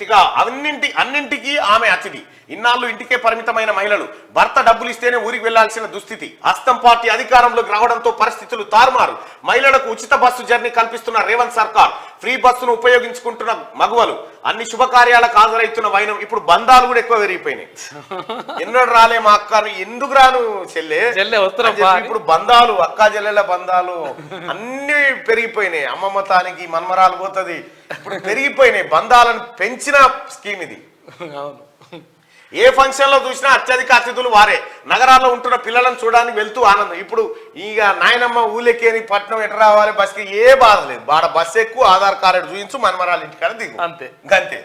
ఇక అన్నింటికీ ఆమె అతిథి. ఇన్నాళ్ళు ఇంటికే పరిమితమైన మహిళలు భర్త డబ్బులు ఇస్తేనే ఊరికి వెళ్లాల్సిన దుస్థితి. హస్తం పార్టీ అధికారంలోకి రావడంతో పరిస్థితులు తారుమారు. మహిళలకు ఉచిత బస్సు జర్నీ కల్పిస్తున్న రేవంత్ సర్కార్, ఫ్రీ బస్సును ఉపయోగించుకుంటున్న మగువలు, అన్ని శుభకార్యాలకు హాజరైతున్న వైనం. ఇప్పుడు బంధాలు కూడా ఎక్కువ పెరిగిపోయినాయి. ఎన్నడు రాలే మా అక్క, ఎందుకు రాను చెల్లె, ఇప్పుడు బంధాలు, అక్కా చెల్లెల బంధాలు అన్ని పెరిగిపోయినాయి. అమ్మమ్మ తానికి మన్మరాలు పోతుంది, ఇప్పుడు పెరిగిపోయినాయి. బంధాలను పెంచిన స్కీమ్ ఇది. ఏ ఫంక్షన్ లో చూసినా అత్యధిక అతిథులు వారే. నగరాల్లో ఉంటున్న పిల్లలను చూడడానికి వెళ్తూ ఆనందం. ఇప్పుడు ఇక నాయనమ్మ ఊళ్ళకి అని పట్నం ఎట్లా రావాలి, బస్కి ఏ బాధ లేదు. బాడ బస్సు ఎక్కువ, ఆధార్ కార్డు చూపించు, మనమరాలు ఇంటికాడ దిగు, అంతే అంతే.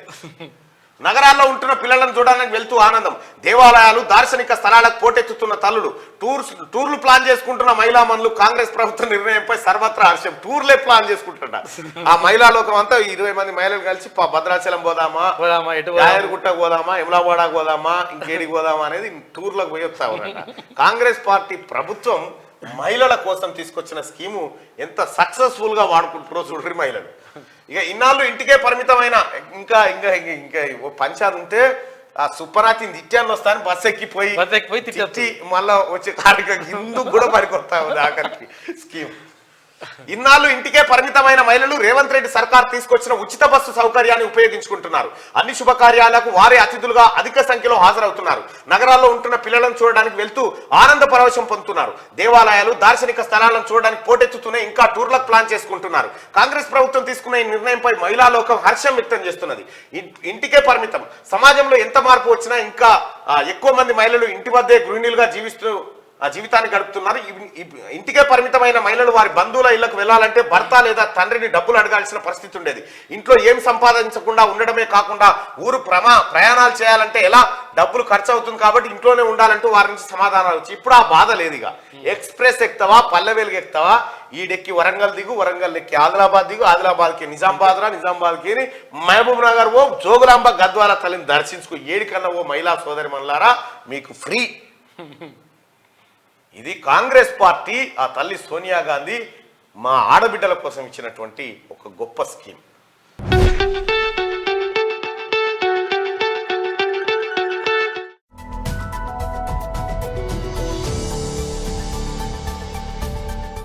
నగరాల్లో ఉంటున్న పిల్లలను చూడడానికి వెళ్తూ ఆనందం. దేవాలయాలు, దార్శనిక స్థలాలకు పోటెత్తుతున్న తల్లులు, టూర్లు ప్లాన్ చేసుకుంటున్న మహిళా మనులు. కాంగ్రెస్ ప్రభుత్వ నిర్ణయంపై సర్వత్రా హర్షం. టూర్లే ప్లాన్ చేసుకుంటున్నా ఆ మహిళా లోకం అంతా. 20 మంది మహిళలు కలిసి భద్రాచలం పోదామా, యాదగిరిగుట్టకు పోదామా, యమలావాడకు పోదామా, ఇంకేడికి పోదామా అనేది టూర్లకు పోయి వస్తా ఉన్నారట. కాంగ్రెస్ పార్టీ ప్రభుత్వం మహిళల కోసం తీసుకొచ్చిన స్కీము ఎంత సక్సెస్ఫుల్ గా వాడుకుంటారో చూడరు మహిళలు. ఇక ఇన్నాళ్ళు ఇంటికే పరిమితమైన ఇంకా ఇంకా ఇంకా పంచాయతీ ఉంటే ఆ సుప్పరాతి నిత్యాన్ని వస్తాను బస్ ఎక్కిపోయి తిట్టి మళ్ళా వచ్చే కార్యక్రమం ఇందుకు కూడా పనికొస్తా ఉంది ఆఖరికి స్కీమ్. ఇన్నాళ్ళు ఇంటికే పరిమితమైన మహిళలు రేవంత్ రెడ్డి సర్కార్ తీసుకొచ్చిన ఉచిత బస్సు సౌకర్యాన్ని ఉపయోగించుకుంటున్నారు. అన్ని శుభకార్యాలకు వారే అతిథులుగా అధిక సంఖ్యలో హాజరవుతున్నారు. నగరాల్లో ఉంటున్న పిల్లలను చూడడానికి వెళ్తూ ఆనంద పరవశం పొందుతున్నారు. దేవాలయాలు, దార్శనిక స్థలాలను చూడడానికి పోటెత్తుతూనే ఇంకా టూర్లకు ప్లాన్ చేసుకుంటున్నారు. కాంగ్రెస్ ప్రభుత్వం తీసుకున్న ఈ నిర్ణయంపై మహిళా లోకం హర్షం వ్యక్తం చేస్తున్నది. ఇంటికే పరిమితం. సమాజంలో ఎంత మార్పు వచ్చినా ఇంకా ఎక్కువ మంది మహిళలు ఇంటి వద్దే గృహిణులుగా జీవితాన్ని గడుపుతున్నారు. ఇంటికే పరిమితమైన మహిళలు వారి బంధువుల ఇళ్లకు వెళ్లాలంటే భర్త లేదా తండ్రిని డబ్బులు అడగాల్సిన పరిస్థితి ఉండేది. ఇంట్లో ఏం సంపాదించకుండా ఉండడమే కాకుండా ఊరు ప్రయాణాలు చేయాలంటే ఎలా డబ్బులు ఖర్చు అవుతుంది కాబట్టి ఇంట్లోనే ఉండాలంటూ వారి నుంచి సమాధానాలు వచ్చి ఇప్పుడు ఆ బాధ లేదుగా. ఎక్స్ప్రెస్ ఎక్కుతావా, పల్లె వెలుగు ఎక్కుతావా, ఈడెక్కి వరంగల్ దిగు, వరంగల్ ఎక్కి ఆదిలాబాద్ దిగు, ఆదిలాబాద్కి నిజామాబాద్ రా, నిజామాబాద్కి మహబూబ్ నగర్ ఓ, జోగులాంబ గద్వాల తల్లిని దర్శించుకో. ఏడికన్నా ఓ మహిళా సోదరి మనులారా మీకు ఫ్రీ. ఇది కాంగ్రెస్ పార్టీ, ఆ తల్లి సోనియా గాంధీ మా ఆడబిడ్డల కోసం ఇచ్చినటువంటి ఒక గొప్ప స్కీమ్.